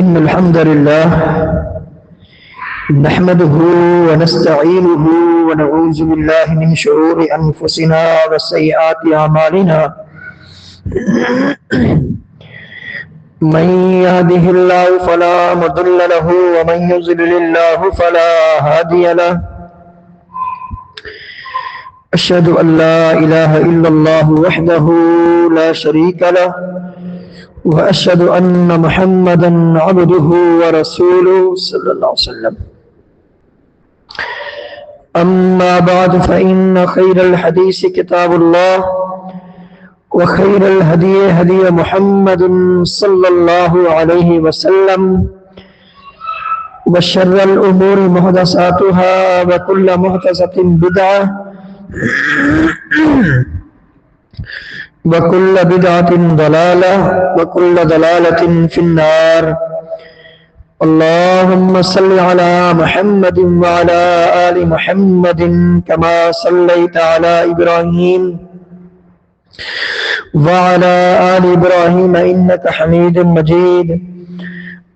إن الحمد لله نحمده ونستعينه ونعوذ بالله من شرور أنفسنا وسيئات أعمالنا من يهده الله فلا مضل له ومن يضلل الله فلا هادي له أشهد أن لا إله إلا الله وحده لا شريك له وأشهد أن محمدا عبده ورسوله صلى الله عليه وسلم أما بعد فإن خير الحديث كتاب الله وخير الهدي هدي محمد صلى الله عليه وسلم وشر الأمور محدثاتها وكل محدثة بدعة وكل بدعة ضلالة وكل ضلالة في النار. اللهم صل على محمد وعلى آل محمد كما صليت على إبراهيم وعلى آل إبراهيم إنك حميد مجيد.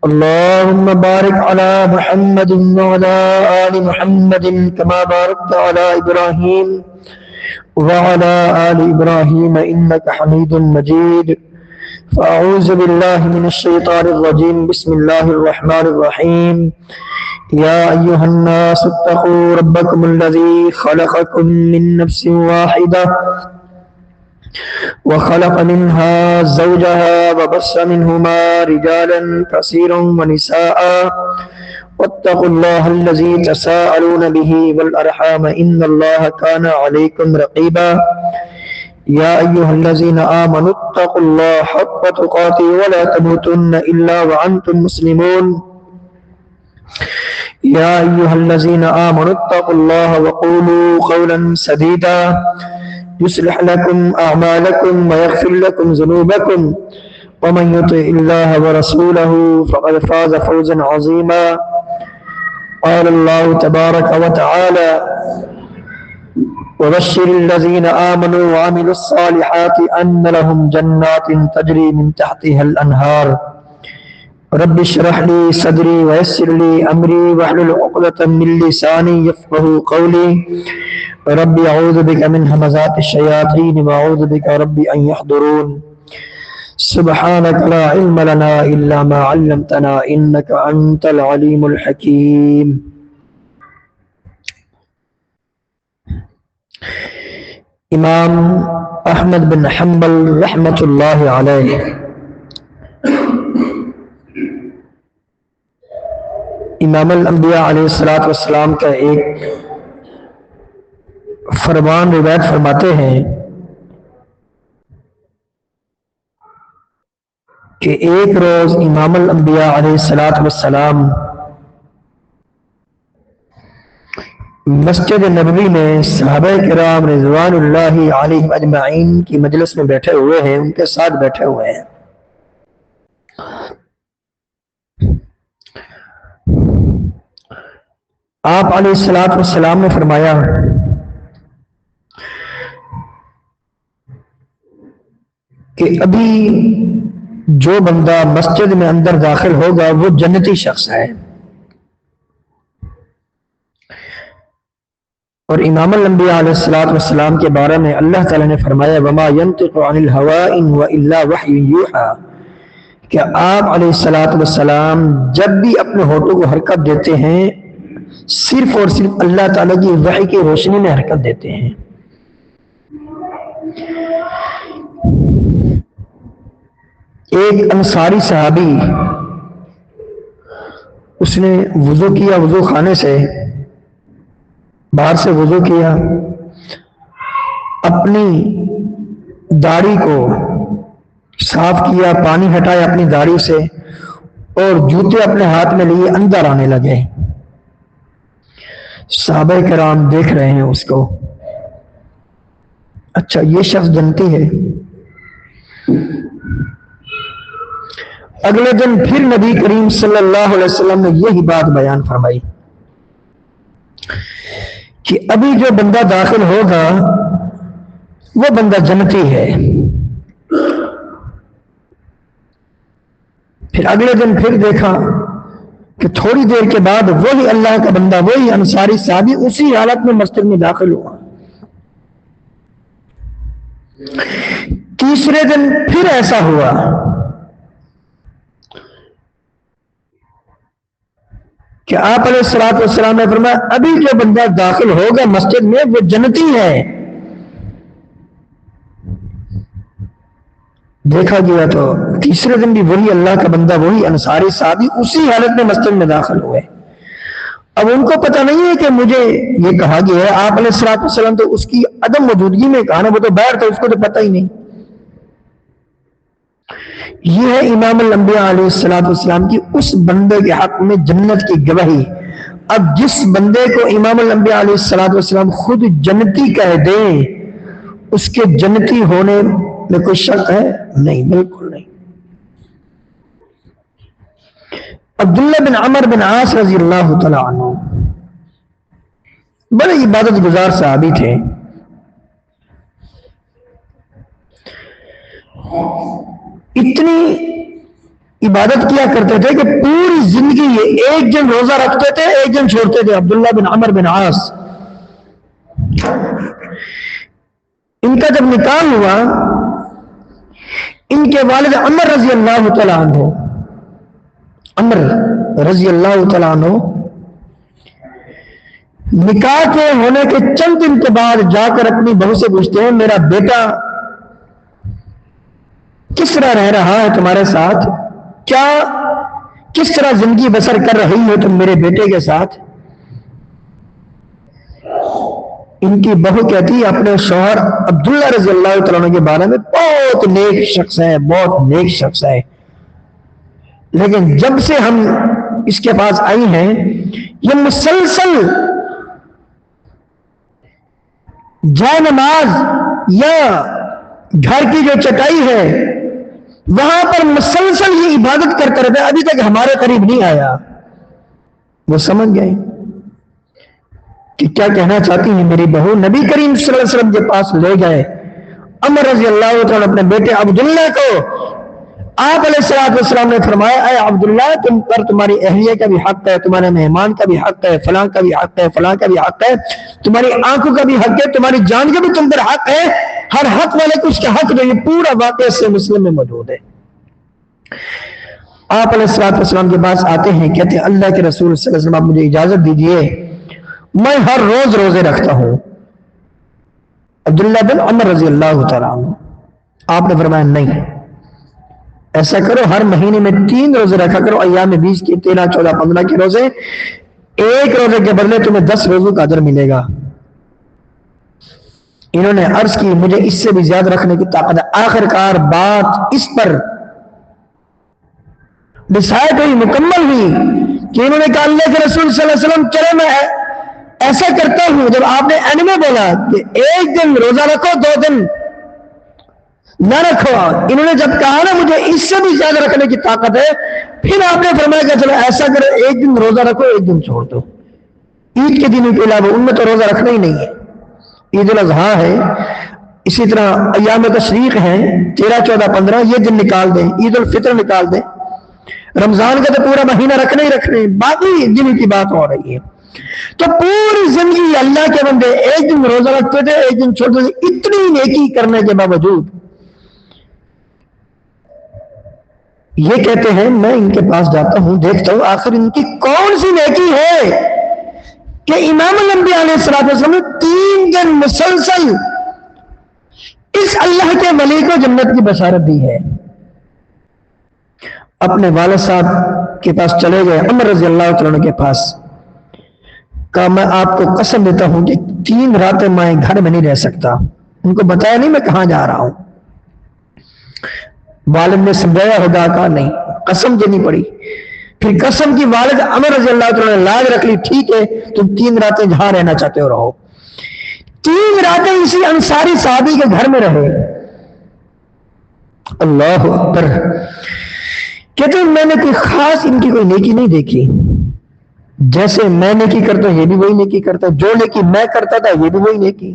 اللهم بارك على محمد وعلى آل محمد كما باركت على إبراهيم وعلى آل إبراهيم إنك حميد مجيد. فأعوذ بالله من الشيطان الرجيم. بسم الله الرحمن الرحيم. يا أيها الناس اتقوا ربكم الذي خلقكم من نفس واحدة وخلق منها زوجها وبث منهما رجالا كثيرا ونساء واتقوا الله الذي تساءلون به والأرحام إن الله كان عليكم رقيبا. يا أيها الذين آمنوا اتقوا الله حق تقاته ولا تموتن إلا وأنتم مسلمون. يا أيها الذين آمنوا اتقوا الله وقولوا قولا سديدا يصلح لكم أعمالكم ويغفر لكم ذنوبكم ومن يطع الله ورسوله فقد فاز فوزا عظيما. قال الله تبارك وتعالى وبشر الذين آمنوا وعملوا الصالحات أن لهم جنات تجري من تحتها الأنهار. رب اشرح لي صدري ويسر لي أمري واحلل عقدة من لساني يفقهوا قولي. رب أعوذ بك من همزات الشياطين وأعوذ بك رب أن يحضرون. سبحانك لا علم لنا إلا ما علمتنا إنك أنت العليم الحكيم. امام احمد بن حنبل رحمۃ اللہ علیہ امام الانبیاء علیہ الصلوۃ والسلام کا ایک فرمان روایت فرماتے ہیں کہ ایک روز امام الانبیاء علیہ الصلوۃ والسلام مسجد نبوی میں صحابہ کرام رضوان اللہ علیہم اجمعین کی مجلس میں بیٹھے ہوئے ہیں، ان کے ساتھ بیٹھے ہوئے ہیں. آپ علیہ الصلوۃ والسلام نے فرمایا کہ ابھی جو بندہ مسجد میں اندر داخل ہوگا وہ جنتی شخص ہے. اور امام الانبیاء علیہ الصلوۃ والسلام کے بارے میں اللہ تعالیٰ نے فرمایا وما ينطق عن الهوى ان هو الا وحی یوحى کہ آپ علیہ الصلوۃ والسلام جب بھی اپنے ہونٹوں کو حرکت دیتے ہیں صرف اور صرف اللہ تعالیٰ کی وحی کی روشنی میں حرکت دیتے ہیں. ایک انصاری صحابی اس نے وضو کیا، وضو خانے سے باہر سے وضو کیا، اپنی داڑھی کو صاف کیا، پانی ہٹایا اپنی داڑھی سے اور جوتے اپنے ہاتھ میں لیے اندر آنے لگے. صحابہ کرام دیکھ رہے ہیں اس کو، اچھا یہ شخص جنتی ہے. اگلے دن پھر نبی کریم صلی اللہ علیہ وسلم نے یہی بات بیان فرمائی کہ ابھی جو بندہ داخل ہوگا وہ بندہ جنتی ہے. پھر اگلے دن پھر دیکھا کہ تھوڑی دیر کے بعد وہی اللہ کا بندہ، وہی انصاری صحابی اسی حالت میں مسجد میں داخل ہوا۔ تیسرے دن پھر ایسا ہوا کہ آپ علیہ الصلوۃ والسلام نے فرمایا ابھی جو بندہ داخل ہوگا مسجد میں وہ جنتی ہے۔ دیکھا گیا تو تیسرے دن بھی وہی اللہ کا بندہ، وہی انصاری صحابی اسی حالت میں مسجد میں داخل ہوئے۔ اب ان کو پتہ نہیں ہے کہ مجھے یہ کہا گیا ہے، آپ علیہ الصلوۃ والسلام تو اس کی عدم موجودگی میں کہا نا، وہ تو باہر تھا، اس کو تو پتہ ہی نہیں۔ یہ ہے امام الانبیاء علیہ الصلوۃ والسلام کی اس بندے کے حق میں جنت کی گواہی۔ اب جس بندے کو امام الانبیاء علیہ الصلوۃ والسلام خود جنتی کہہ دیں، اس کے جنتی ہونے میں کوئی شک ہے؟ نہیں، بالکل نہیں۔ عبداللہ بن عمر بن عاص رضی اللہ تعالی عنہ بڑے عبادت گزار صحابی تھے۔ اتنی عبادت کیا کرتے تھے کہ پوری زندگی یہ ایک دن روزہ رکھتے تھے، ایک دن چھوڑتے تھے۔ عبداللہ بن عمر بن عاص، ان کا جب نکاح ہوا، ان کے والد عمر رضی اللہ تعالی عنہ، عمر رضی اللہ تعالی عنہ نکاح کے ہونے کے چند دن کے بعد جا کر اپنی بہو سے پوچھتے ہیں میرا بیٹا کس طرح رہ رہا ہے تمہارے ساتھ، کیا کس طرح زندگی بسر کر رہی ہو تم میرے بیٹے کے ساتھ؟ ان کی بہو کہتی اپنے شوہر عبداللہ رضی اللہ تعالیٰ عنہ کے بارے میں بہت نیک شخص ہے، بہت نیک شخص ہے، لیکن جب سے ہم اس کے پاس آئی ہیں یہ مسلسل جائے نماز یا گھر کی جو چٹائی ہے وہاں پر مسلسل یہ عبادت کرتا رہتا ہے، ابھی تک ہمارے قریب نہیں آیا۔ وہ سمجھ گئے کہ کیا کہنا چاہتی ہیں میری بہو۔ نبی کریم صلی اللہ علیہ وسلم کے پاس لے گئے عمر رضی اللہ تعالیٰ اپنے بیٹے عبداللہ کو۔ آپ علیہ الصلوۃ والسلام نے فرمایا اے عبداللہ تم پر تمہاری اہلیہ کا بھی حق ہے، تمہارے مہمان کا بھی حق ہے، فلاں کا بھی حق ہے، فلاں کا بھی حق ہے، تمہاری آنکھوں کا بھی حق ہے، تمہاری جان کا بھی تم پر حق ہے، ہر حق والے کو اس کا حق دو۔ یہ پورا واقعہ سے مسلم میں موجود ہے۔ آپ علیہ الصلوۃ والسلام کے پاس آتے ہیں، کہتے ہیں اللہ کے رسول صلی اللہ علیہ وسلم آپ مجھے اجازت دیجئے میں ہر روز روزے رکھتا ہوں۔ عبداللہ بن عمر رضی اللہ تعالیٰ عنہ، آپ نے فرمایا نہیں، ایسا کرو ہر مہینے میں 3 روزے رکھا کرو، ایام 20 کے 13 14 15 کے روزے، ایک روزے کے بدلے تمہیں 10 روزوں کا اجر ملے گا۔ انہوں نے عرض کی مجھے اس سے بھی زیادہ رکھنے کی طاقت ہے۔ آخر کار بات اس پر ڈیسائیڈ ہوئی، مکمل ہوئی کہ انہوں نے کہا اللہ کے رسول صلی اللہ علیہ وسلم چلو میں ایسا کرتا ہوں، جب آپ نے اینڈ میں بولا کہ ایک دن روزہ رکھو 2 دن نہ رکھو، انہوں نے جب کہا نا مجھے اس سے بھی زیادہ رکھنے کی طاقت ہے، پھر آپ نے فرمایا کہ چلو ایسا کرو ایک دن روزہ رکھو ایک دن چھوڑ دو۔ عید کے دنوں کے علاوہ ان میں تو روزہ رکھنا ہی نہیں ہے۔ عید الاضحیٰ ہے، اسی طرح ایام تشریق ہیں 13 14 15، یہ دن نکال دیں، عید الفطر نکال دیں، رمضان کا تو پورا مہینہ رکھنا ہی رکھنے، باقی دنوں کی بات ہو رہی ہے۔ تو پوری زندگی اللہ کے بندے ایک دن روزہ رکھتے تھے ایک دن چھوڑتے تھے، اتنی نیکی کرنے کے باوجود یہ کہتے ہیں میں ان کے پاس جاتا ہوں دیکھتا ہوں آخر ان کی کون سی نیکی ہے کہ امام الانبیاء علیہ الصلوۃ والسلام نے 3 دن مسلسل اس اللہ کے ولی کو جنت کی بشارت دی ہے۔ اپنے والد صاحب کے پاس چلے گئے، عمر رضی اللہ تعالیٰ عنہ کے پاس، کہا میں آپ کو قسم دیتا ہوں کہ 3 راتیں میں گھر میں نہیں رہ سکتا۔ ان کو بتایا نہیں میں کہاں جا رہا ہوں۔ والد نے سمجھایا ہوگا، کہا نہیں، قسم دینی پڑی۔ پھر قسم کی والد عمر رضی اللہ تعالیٰ نے لاج رکھ لی، ٹھیک ہے تم 3 راتیں جہاں رہنا چاہتے ہو رہو۔ 3 راتیں اسی انصاری صحابی کے گھر میں رہے۔ اللہ اکبر۔ کہتے ہیں میں نے کوئی خاص ان کی کوئی نیکی نہیں دیکھی، جیسے میں نیکی کرتا ہوں یہ بھی وہی نیکی کرتا، جو نیکی میں کرتا تھا یہ بھی وہی نیکی۔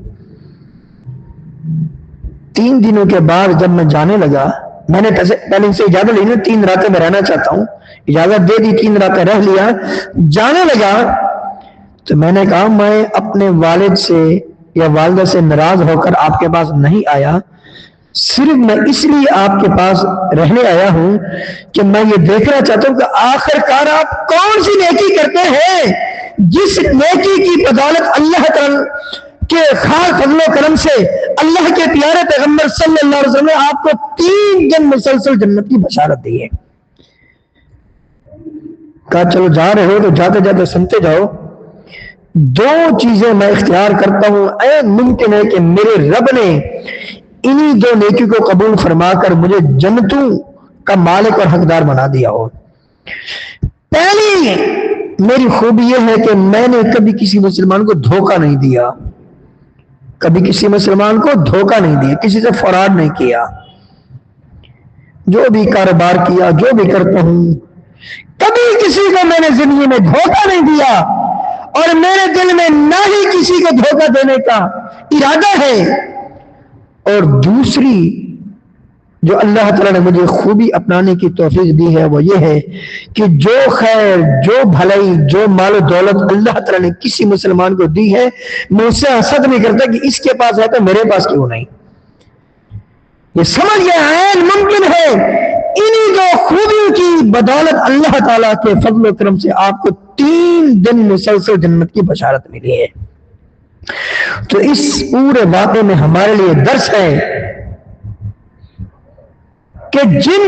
3 دنوں کے بعد جب میں جانے لگا میں نے پہلے ان سے اجازت لی نا 3 راتیں میں رہنا چاہتا ہوں، اجازت دے دی، 3 راتیں رہ لیا، جانے لگا تو میں نے کہا میں اپنے والد سے یا والدہ سے ناراض ہو کر آپ کے پاس نہیں آیا، صرف میں اس لیے آپ کے پاس رہنے آیا ہوں کہ میں یہ دیکھنا چاہتا ہوں کہ آخر کار آپ کون سی نیکی کرتے ہیں جس نیکی کی بدولت اللہ تعالی کے خاص فضل و کرم سے اللہ کے پیارے پیغمبر صلی اللہ علیہ وسلم نے آپ کو 3 دن مسلسل جنت کی بشارت دی ہے۔ کہا چلو جا رہے ہو تو جاتے جاتے سنتے جاؤ، 2 چیزیں میں اختیار کرتا ہوں، عین ممکن ہے کہ میرے رب نے انہی 2 نیکی کو قبول فرما کر مجھے جنتوں کا مالک اور حقدار بنا دیا ہو۔ پہلی میری خوبی یہ ہے کہ میں نے کبھی کسی مسلمان کو دھوکہ نہیں دیا، کبھی کسی مسلمان کو دھوکہ نہیں دیا، کسی سے فراڈ نہیں کیا، جو بھی کاروبار کیا، جو بھی کرتا ہوں، کبھی کسی کو میں نے زندگی میں دھوکہ نہیں دیا، اور میرے دل میں نہ ہی کسی کو دھوکہ دینے کا ارادہ ہے۔ اور دوسری جو اللہ تعالیٰ نے مجھے خوبی اپنانے کی توفیق دی ہے وہ یہ ہے کہ جو خیر، جو بھلائی، جو مال و دولت اللہ تعالیٰ نے کسی مسلمان کو دی ہے، میں اس سے حسد نہیں کرتا کہ اس کے پاس ہے تو میرے پاس کیوں نہیں۔ یہ سمجھ گیا عین ممکن ہے انہی 2 خوبیوں کی بدولت اللہ تعالیٰ کے فضل و کرم سے آپ کو 3 دن مسلسل جنت کی بشارت ملی ہے۔ تو اس پورے واقعے میں ہمارے لیے درس ہے کہ جن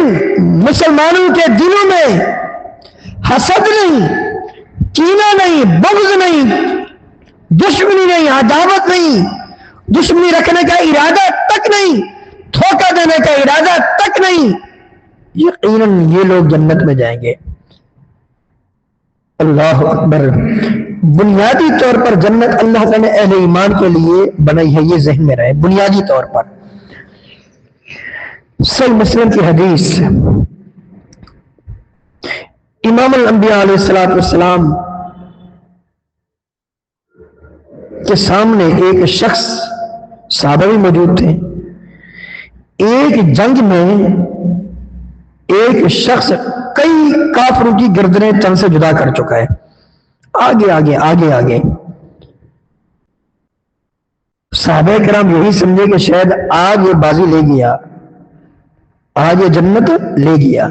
مسلمانوں کے دلوں میں حسد نہیں، کینہ نہیں، بغض نہیں، دشمنی نہیں، عداوت نہیں، دشمنی رکھنے کا ارادہ تک نہیں، دھوکہ دینے کا ارادہ تک نہیں، یقیناً یہ لوگ جنت میں جائیں گے۔ اللہ اکبر۔ بنیادی طور پر جنت اللہ تعالیٰ نے اہل ایمان کے لیے بنائی ہے، یہ ذہن میں رہے، بنیادی طور پر۔ صحیح مسلم کی حدیث، امام الانبیاء علیہ السلام کے سامنے ایک شخص، صحابہ بھی موجود تھے، ایک جنگ میں ایک شخص کئی کافروں کی گردنیں تن سے جدا کر چکا ہے، آگے آگے آگے آگے۔ صحابہ کرام یہی سمجھے کہ شاید آج یہ بازی لے گیا، آج یہ جنت لے گیا،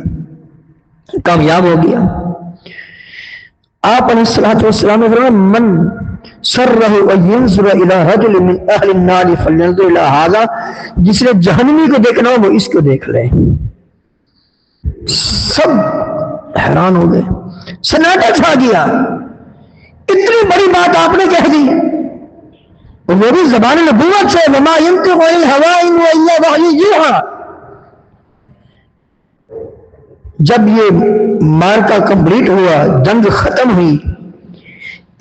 کامیاب ہو گیا۔ آپ علیہ السلام نے فرمایا من سرہ ان ينظر الى رجل من اہل النار فلينظر الى هذا، جس نے جہنمی کو دیکھنا ہو وہ اس کو دیکھ لے۔ سب حیران ہو گئے، سناٹا چھا گیا، اتنی بڑی بات آپ نے کہہ دی، وہ بھی زبان نبوت سے، وما ينطق عن الهوى ان هو الا وحی یوحی۔ جب یہ مارکا کمپلیٹ ہوا، جنگ ختم ہوئی،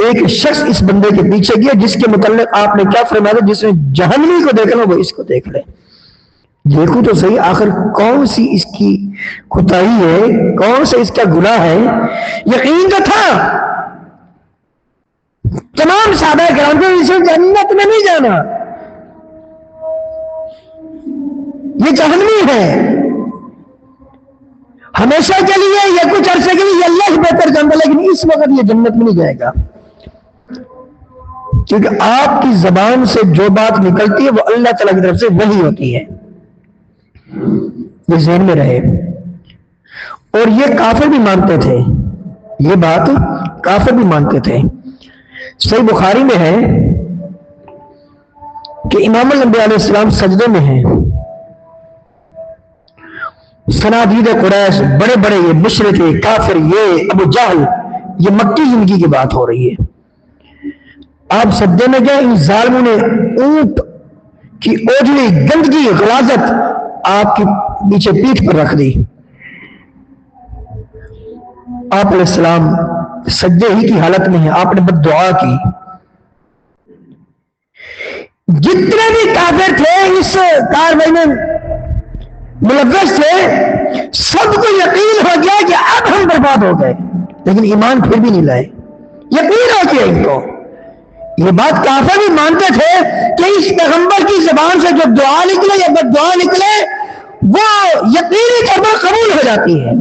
ایک شخص اس بندے کے پیچھے گیا جس کے متعلق آپ نے کیا فرمایا، جس نے جہنمی کو دیکھنا وہ اس کو دیکھ لے۔ دیکھو تو صحیح آخر کون سی اس کی کوتاہی ہے، کون سے اس کا گناہ ہے۔ یقین تو تھا تمام صحابہ کرام کو اسے جنت میں نہیں جانا، یہ جہنمی ہے، ہمیشہ کے لیے یا کچھ عرصے کے لیے یہ اللہ سے بہتر جانتا، لیکن اس وقت یہ جنت میں نہیں جائے گا، کیونکہ آپ کی زبان سے جو بات نکلتی ہے وہ اللہ تعالیٰ کی طرف سے وحی ہوتی ہے، یہ ذہن میں رہے۔ اور یہ کافر بھی مانتے تھے، یہ بات کافر بھی مانتے تھے۔ صحیح بخاری میں ہے کہ امام الانبیاء علیہ السلام سجدے میں ہیں، صنادید قریش، بڑے بڑے یہ مشرک، کافر، یہ ابو جہل، یہ مکی زندگی کی بات ہو رہی ہے۔ آپ سجدے میں گئے، ان ظالموں نے اونٹ کی اوجھلی، گندگی، غلاظت آپ کی نیچے پیٹھ پر رکھ دی۔ آپ علیہ السلام سجدے ہی کی حالت میں ہیں، آپ نے بد دعا کی۔ جتنے بھی کافر تھے اس کاروائی میں ملوث تھے، سب کو یقین ہو گیا کہ اب ہم برباد ہو گئے، لیکن ایمان پھر بھی نہیں لائے، یقین ہو گیا ان کو۔ یہ بات کافر بھی مانتے تھے کہ اس پیغمبر کی زبان سے جو دعا نکلے یا بد دعا نکلے وہ یقینی طور پر قبول ہو جاتی ہے۔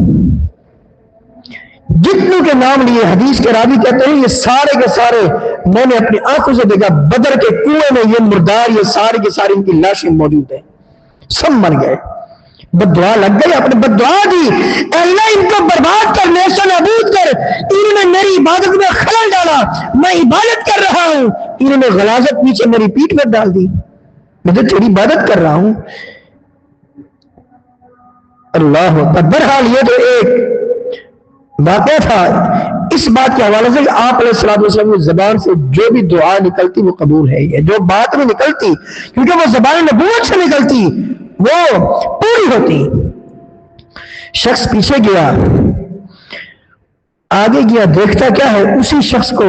جتنوں کے نام لیے حدیث کے راوی کہتے ہیں یہ سارے کے سارے میں نے اپنی آنکھوں سے دیکھا، بدر کے کنویں میں یہ مردار یہ سارے کے سارے ان کی لاشیں موجود ہیں، سب مر گئے۔ بددعا لگ گئی، اپنے بددعا دی، اے اللہ ان کو برباد کر، نیست و نابود کر، انہوں نے میری عبادت میں خلل ڈالا، میں عبادت کر رہا ہوں، انہوں نے غلاظت پیچھے میری پیٹھ پر ڈال دی، میں تو تیری عبادت کر رہا ہوں۔ اللہ اکبر۔ بہرحال یہ تو ایک واقعہ تھا، اس بات کے حوالے سے آپ علیہ الصلوۃ والسلام کی زبان سے جو بھی دعا نکلتی وہ قبول ہے، جو بات میں نکلتی کیونکہ وہ زبان نبوت سے نکلتی وہ پوری ہوتی۔ شخص پیچھے گیا، آگے گیا، دیکھتا کیا ہے؟ اسی شخص کو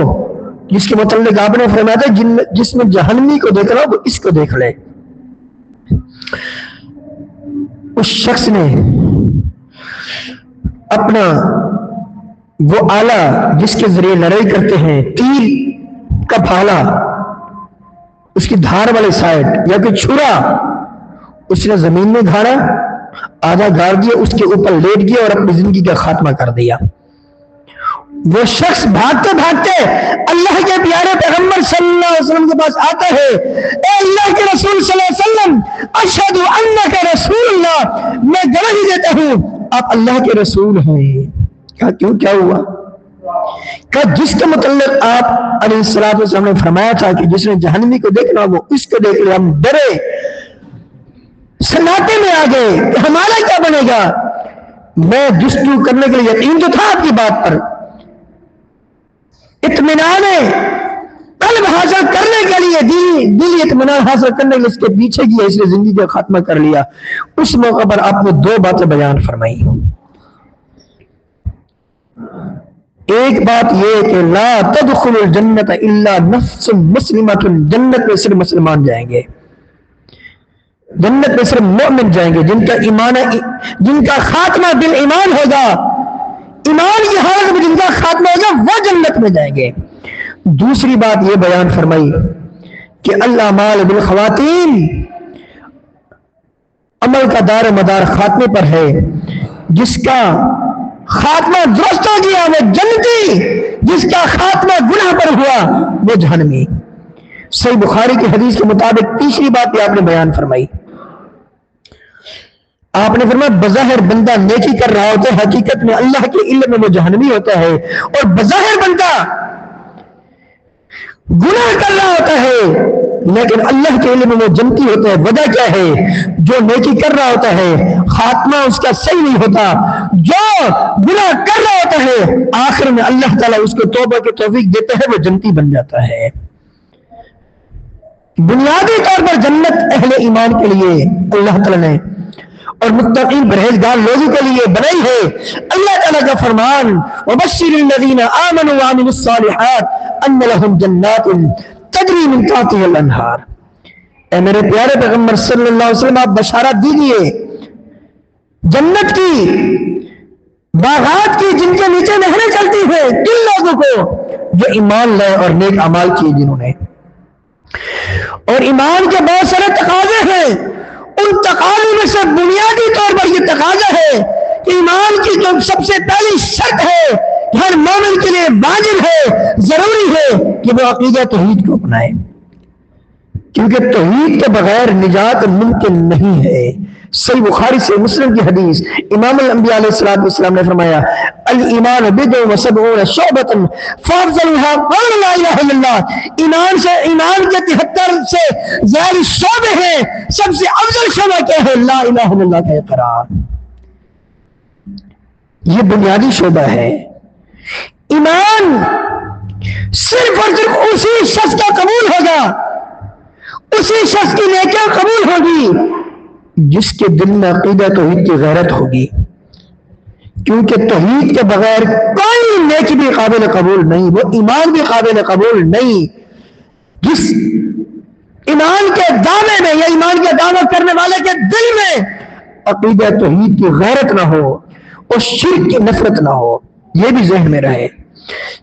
جس کے متعلق آپ نے فرمایا تھا جس میں جہنمی کو دیکھ رہا وہ اس کو دیکھ لے۔ اس شخص نے اپنا وہ آلہ جس کے ذریعے لڑائی کرتے ہیں، تیر کا بھالا، اس کی دھار والے سائڈ یا کوئی چھرا اس نے زمین میں گھاڑا، آدھا گاڑ دیا، اس کے اوپر لیٹ گیا اور اپنی زندگی کا خاتمہ کر دیا۔ وہ شخص بھاگتے بھاگتے اللہ کے پیارے پیغمبر صلی اللہ علیہ وسلم کے پاس آتا ہے، اے اللہ کے رسول صلی اللہ علیہ وسلم، اشہد انک رسول اللہ، میں گواہی دیتا ہوں آپ اللہ کے رسول ہیں۔ کہا کیوں، کیا ہوا؟ کہا جس کے متعلق آپ علیہ الصلوۃ والسلام نے فرمایا تھا کہ جس نے جہنمی کو دیکھنا وہ اس کو دیکھ لے، ہم ڈرے، سناٹے میں آ گئے کہ ہمارا کیا بنے گا۔ میں جستجو کرنے کے لیے، یقین تو تھا آپ کی بات پر، اطمینان قلب حاصل کرنے کے لیے، دل اطمینان حاصل کرنے کے لیے اس کے پیچھے کیا، اس نے زندگی کا خاتمہ کر لیا۔ اس موقع پر آپ نے دو باتیں بیان فرمائی۔ ایک بات یہ کہ لا تدخل الجنت الا نفس مسلمۃ، جنت میں صرف مسلمان جائیں گے، جنت میں صرف مومن جائیں گے جن کا ایمان، جن کا خاتمہ بالایمان ہوگا، ایمان کی حالت میں جن کا خاتمہ ہوگا وہ جنت میں جائیں گے۔ دوسری بات یہ بیان فرمائی کہ الاعمال بالخواتیم، عمل کا دار مدار خاتمے پر ہے، جس کا خاتمہ درست ہو گیا وہ جنتی، جس کا خاتمہ گناہ پر ہوا وہ جہنمی۔ صحیح بخاری کی حدیث کے مطابق تیسری بات یہ آپ نے بیان فرمائی، آپ نے فرمایا بظاہر بندہ نیکی کر رہا ہوتا ہے، حقیقت میں اللہ کے علم میں وہ جہنمی ہوتا ہے، اور بظاہر بندہ گناہ کر رہا ہوتا ہے لیکن اللہ کے علم میں وہ جنتی ہوتا ہے۔ وجہ کیا ہے؟ جو نیکی کر رہا ہوتا ہے خاتمہ اس کا صحیح نہیں ہوتا، جو گناہ کر رہا ہوتا ہے آخر میں اللہ تعالیٰ اس کو توبہ کی توفیق دیتا ہے، وہ جنتی بن جاتا ہے۔ بنیادی طور پر جنت اہل ایمان کے لیے اللہ تعالیٰ نے اور متقین پرہیزگار لوگوں کے لیے بنائی ہے۔ اللہ تعالیٰ کا فرمان وَبَشِّرِ الَّذِينَ آمَنُوا وَعَمِلُوا الصَّالِحَاتِ أَنَّ لَهُمْ جَنَّاتٌ تَجْرِي مِن تَحْتِهَا الْأَنْهَارُ۔ اے میرے پیارے پیغمبر صلی اللہ علیہ وسلم آپ بشارت دیجئے جنت کی، باغات کی، جن کے نیچے نہریں چلتی ہیں، کن لوگوں کو؟ جو ایمان لائے اور نیک اعمال کیے جنہوں نے۔ اور ایمان کے بہت سارے تقاضے ہیں، ان تقاضوں میں سے بنیادی طور پر یہ تقاضا ہے کہ ایمان کی جو سب سے پہلی شرط ہے کہ ہر مومن کے لیے واجب ہے، ضروری ہے کہ وہ عقیدہ توحید کو اپنائے، کیونکہ توحید کے بغیر نجات ممکن نہیں ہے۔ صحیح بخاری سے مسلم کی حدیث، امام الانبیاء علیہ الصلوۃ والسلام نے فرمایا الایمان بضع وسبعون شعبۃ فافضلها قول لا الہ الا اللہ۔ ایمان کے 73 سے زیادہ شعبے ہیں، سب سے افضل شعبہ کیا ہے؟ لا الہ الا اللہ کا اقرار۔ یہ بنیادی شعبہ ہے۔ ایمان صرف اور صرف اسی شخص کا قبول ہوگا، اسی شخص کی نیکیاں قبول ہوگی جس کے دل میں عقیدہ توحید کی غیرت ہوگی، کیونکہ توحید کے بغیر کوئی نیکی بھی قابل قبول نہیں، وہ ایمان بھی قابل قبول نہیں۔ جس ایمان کے دعوے میں یا ایمان کے دعویٰ کرنے والے کے دل میں عقیدہ توحید کی غیرت نہ ہو اور شرک کی نفرت نہ ہو، یہ بھی ذہن میں رہے،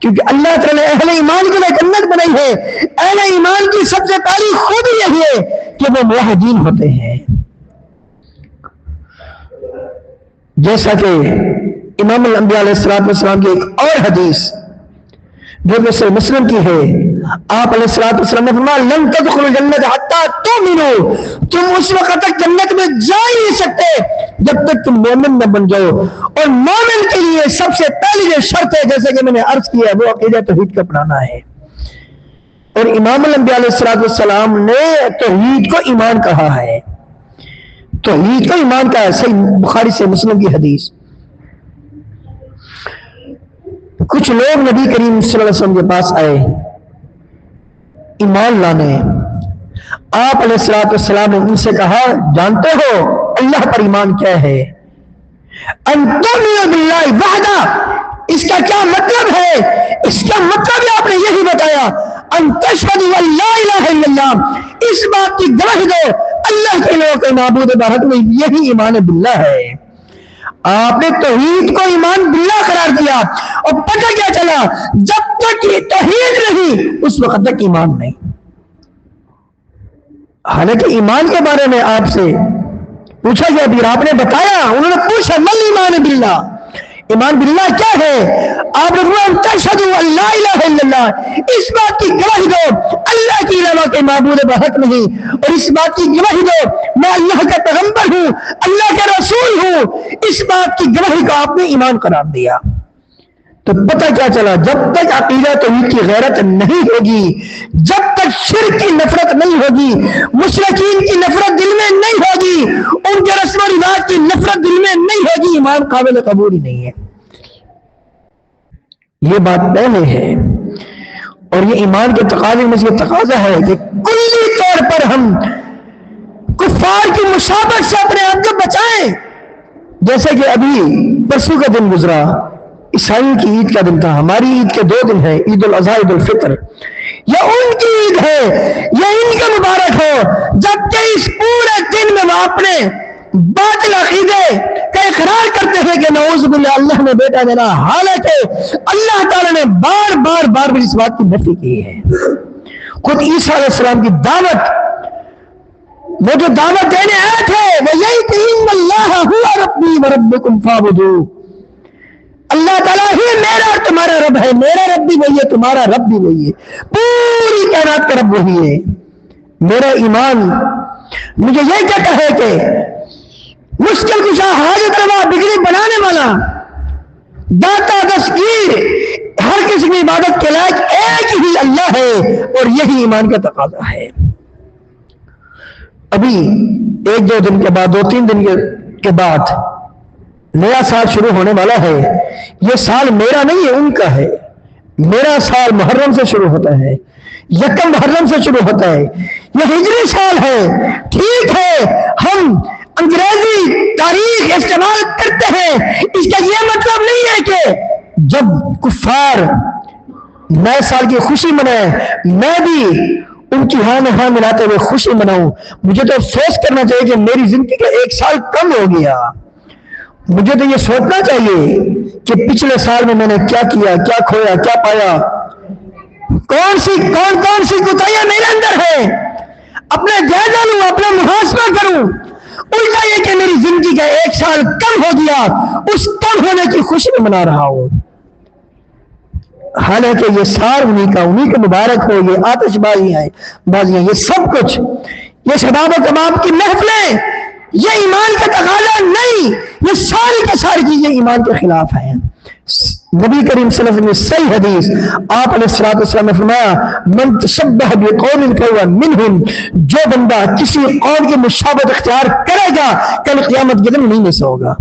کیونکہ اللہ تعالیٰ نے اہل ایمان کے لیے جنت بنائی ہے۔ اہل ایمان کی سب سے پہلی خوبی یہی ہے کہ وہ موحدین ہوتے ہیں۔ جیسا کہ امام الانبیاء علیہ السلام کی ایک اور حدیث جو کہ صحیح مسلم کی ہے، آپ علیہ السلام نے فرمایا لن تدخلوا الجنت حتی تؤمنوا، تم اس وقت تک جنت میں جا ہی نہیں سکتے جب تک تم مومن نہ بن جاؤ، اور مومن کے لیے سب سے پہلی جو شرط ہے جیسے کہ میں نے عرض کیا وہ عقیدہ توحید کا اپنانا ہے۔ اور امام الانبیاء علیہ السلام نے توحید کو ایمان کہا ہے، توحید کو ایمان کہا ہے، صحیح بخاری سے مسلم کی حدیث۔ کچھ لوگ نبی کریم صلی اللہ علیہ وسلم کے پاس آئے ایمان لانے، آپ علیہ السلام نے ان سے کہا جانتے ہو اللہ پر ایمان کیا ہے؟ ان تؤمنوا باللہ وحدہ، اس کا کیا مطلب ہے؟ اس کا مطلب آپ نے یہی بتایا ان تشہدوا ان لا الہ الا اللہ، اس بات کی گواہی دو اللہ کے علاوہ کوئی معبود بحق نہیں، یہی ایمان باللہ ہے۔ آپ نے توحید کو ایمان باللہ قرار دیا، اور پتہ کیا چلا جب تک یہ توحید نہیں اس وقت تک ایمان نہیں۔ حالانکہ ایمان کے بارے میں آپ سے پوچھا گیا پھر آپ نے بتایا، انہوں نے پوچھا مل ایمان باللہ، ایمان باللہ کیا ہے؟ آپ نے فرمایا تشہدوا ان لا الہ الا اللہ، اس بات کی گواہی دو اللہ کے علاوہ کوئی معبود بحق نہیں، اور اس بات کی گواہی دو میں اللہ کا پیغمبر ہوں، اللہ کا رسول ہوں، اس بات کی گواہی کو آپ نے ایمان قرار دیا۔ تو پتہ کیا چلا جب تک عقیدہ توحید کی غیرت نہیں ہوگی، جب تک شرک کی نفرت نہیں ہوگی، مشرکین کی نفرت دل میں نہیں ہوگی، ان کے رسم و رواج کی نفرت دل میں نہیں ہوگی، ایمان قابل قبول ہی نہیں ہے۔ یہ بات پہلے ہے، اور یہ ایمان کے تقاضے میں سے یہ تقاضا ہے کہ کلی طور پر ہم کفار کی مشابہت سے اپنے آپ کو بچائیں۔ جیسے کہ ابھی پرسوں کا دن گزرا، عیسائیوں کی عید کا دن تھا، ہماری عید کے 2 دن ہیں، عید الاضحیٰ عید الفطر، یا ان کی عید ہے یا ان کا مبارک ہو، جبکہ اس پورے دن میں وہ اپنے باطل عقیدے کا اقرار کرتے ہیں کہ نعوذ باللہ اللہ نے بیٹا دینا، حالانکہ اللہ تعالیٰ نے بار بار اس بات کی نفی کی ہے۔ خود عیسیٰ علیہ السلام کی دعوت، وہ جو دعوت دینے آئے تھے وہ یہی کہ ان اللہ هو ربی وربکم فاعبدوہ، اللہ تعالیٰ ہی میرا اور تمہارا رب ہے، میرا رب بھی وہی ہے، تمہارا رب بھی وہی ہے، پوری کائنات کا رب وہی ہے۔ میرا ایمان مجھے یہ کہتا ہے کہ مشکل کشا، حاجت روا، بگڑی بنانے والا، داتا دستگیر، ہر کسی کی عبادت کے لائق ایک ہی اللہ ہے، اور یہی ایمان کا تقاضا ہے۔ ابھی 1-2 دن کے بعد، 2-3 دن کے بعد نیا سال شروع ہونے والا ہے۔ یہ سال میرا نہیں ہے، ان کا ہے۔ میرا سال محرم سے شروع ہوتا ہے، 1 محرم سے شروع ہوتا ہے، یہ ہجری سال ہے۔ ٹھیک ہے ہم انگریزی تاریخ استعمال کرتے ہیں، اس کا یہ مطلب نہیں ہے کہ جب کفار نئے سال کی خوشی منائے میں بھی ان کی ہاں میں ہاں ملاتے ہوئے خوشی مناؤں۔ مجھے تو افسوس کرنا چاہیے کہ میری زندگی کا 1 سال کم ہو گیا۔ مجھے تو یہ سوچنا چاہیے کہ پچھلے سال میں نے کیا کیا، کیا کھویا، کیا پایا، کون سی کوتاہیاں میرے اندر ہے، اپنا جائزہ لوں، اپنا محاسبہ کروں۔ الٹا یہ کہ میری زندگی کا 1 سال کم ہو گیا، اس کم ہونے کی خوشی میں منا رہا ہوں، حالانکہ یہ سال انہی کا مبارک ہو۔ یہ آتش بازیاں، یہ سب کچھ، یہ شباب و کباب کی محفلیں، یہ ایمان کا تقاضا نہیں، یہ ساری کے ساری چیزیں ایمان کے خلاف ہیں۔ نبی کریم صلی اللہ علیہ وسلم نے صحیح حدیث آپ علیہ السلام نے فرمایا من تشبہ بقوم فہو منہم، جو بندہ کسی قوم کی مشابہت اختیار کرے گا کل قیامت کے دن انہی میں سے ہوگا۔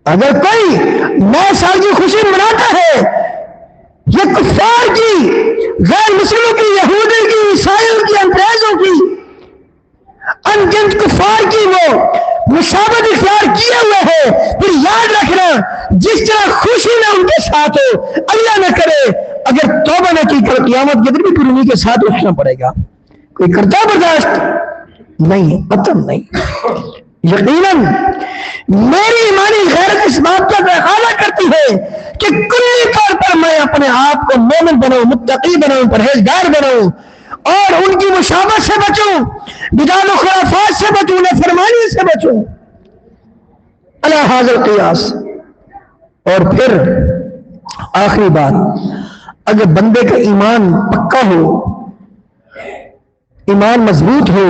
اگر کوئی نئے سال کی خوشی مناتا ہے، یہ کفار کی، غیر مسلموں کی، یہودی کی، عیسائیوں کی، انگریزوں کی، انگنت کفار کی وہ مشابہت اختیار کیے ہوئے ہے، پھر یاد رکھنا جس طرح خوشی نہ ان کے ساتھ ہو، اللہ نہ کرے اگر توبہ نہ کی کل قیامت کے دن بھی پھر انہی کے ساتھ اٹھنا پڑے گا۔ کوئی کرتا برداشت نہیں، قطعاً نہیں۔ یقیناً میری ایمانی غیرت اس بات کا تقاضا کرتی ہے کہ کلی طور پر میں اپنے آپ کو مومن بناؤں، متقی بناؤں، پرہیزگار بناؤں، اور ان کی مشابہت سے بچوں، بدعت و خرافات سے بچوں، نافرمانی سے بچوں۔ علی ھذا القیاس۔ اور پھر آخری بات، اگر بندے کا ایمان پکا ہو، ایمان مضبوط ہو،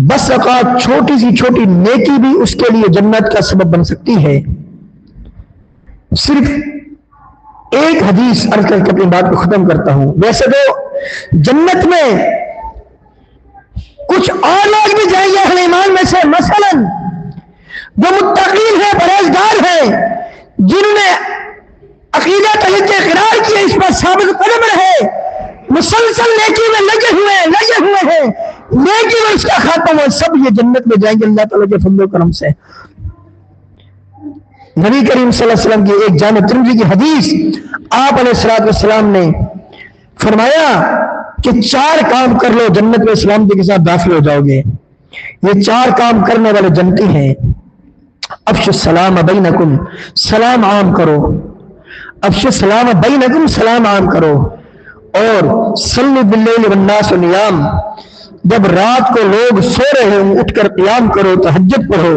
بس اوقات چھوٹی سی چھوٹی نیکی بھی اس کے لیے جنت کا سبب بن سکتی ہے۔ صرف ایک حدیث عرض کر کے اپنی بات کو ختم کرتا ہوں۔ ویسے تو جنت میں کچھ اور لوگ بھی جائیں گے اہل ایمان میں سے، مثلا جو متقین ہیں، پرہیزگار ہیں، جنہوں نے عقیدہ توحید کے اقرار کیے، اس پر ثابت قدم رہے، مسلسل نیکی میں لگے ہوئے ہیں، نیکی میں اس کا خاتمہ، سب یہ جنت میں جائیں گے اللہ تعالیٰ کے فضل و کرم سے۔ نبی کریم صلی اللہ علیہ وسلم کی ایک جامع ترمذی کی حدیث، آپ علیہ السلام نے فرمایا کہ 4 کام کر لو، جنت میں سلامتی کے ساتھ داخل ہو جاؤ گے۔ یہ 4 کام کرنے والے جنتی ہیں۔ افشوا السلام بینکم، سلام عام کرو، افشوا السلام بینکم، سلام عام کرو، اور صلوا باللیل والناس نیام، جب رات کو لوگ سو رہے ہوں اٹھ کر قیام کرو، تہجد پڑھو۔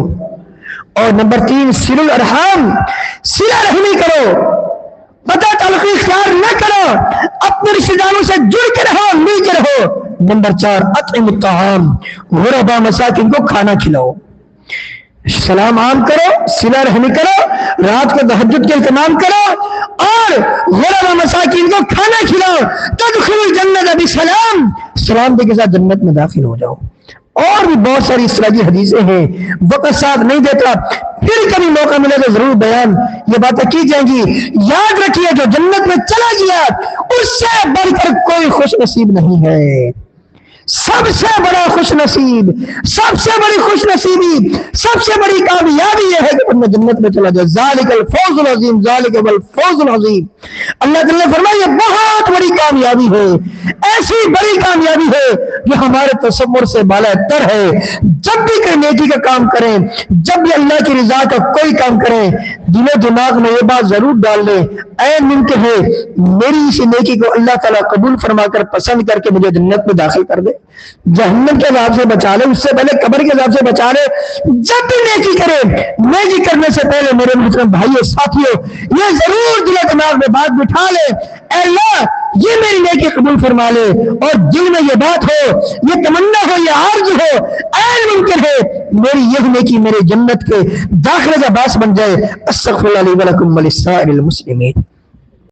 اور نمبر 3 صلہ الارحام، صلہ رحمی کرو، قطع تعلقی اختیار نہ کرو، اپنے رشتہ داروں سے جڑ کے رہو، مل کے رہو۔ نمبر 4 اطعموا الطعام، غرباء مساکین کو کھانا کھلاؤ۔ سلام عام کرو، صلہ رحمی کرو، رات کو تہجد کے اہتمام کرو، اور غرباء مساکین کو کھانا کھلاؤ۔ تدخلوا الجنت بسلام، سلامتی کے ساتھ جنت میں داخل ہو جاؤ۔ اور بھی بہت ساری اس طرح کی حدیثیں ہیں، وقت ساتھ نہیں دیتا، پھر کبھی موقع ملے تو ضرور بیان یہ باتیں کی جائیں گی۔ یاد رکھیے جو جنت میں چلا گیا اس سے بڑھ کر کوئی خوش نصیب نہیں ہے۔ سب سے بڑا خوش نصیب، سب سے بڑی خوش نصیبی، سب سے بڑی کامیابی یہ ہے کہ تم جنت میں چلا جائے۔ ذالک الفوز العظیم، ذالک الفوز العظیم۔ اللہ تعالیٰ نے فرمایا یہ بہت بڑی کامیابی ہے، ایسی بڑی کامیابی ہے جو ہمارے تصور سے بالا تر ہے۔ جب بھی کوئی نیکی کا کام کریں، جب بھی اللہ کی رضا کا کوئی کام کریں، دل و دماغ میں یہ بات ضرور ڈال لیں، عین ممکن ہے میری اسی نیکی کو اللہ تعالیٰ قبول فرما کر پسند کر کے مجھے جنت میں داخل کر دے، جہنم کے عذاب سے بچا لے، اس سے پہلے قبر کے عذاب سے بچا لے۔ جب بھی نیکی کرے، نیکی کرنے سے پہلے میرے محترم بھائیو ساتھیو یہ ضرور دل و دماغ میں بات بٹھا لے، اے اللہ یہ میری نیکی قبول فرما لے، اور دل میں یہ بات ہو، یہ تمنا ہو، یہ عرض ہو، عین ممکن ہے میری یہ نیکی میرے جنت کے داخلے کا باعث بن جائے۔ استغفر اللہ لی ولکم ولسائر المسلمین۔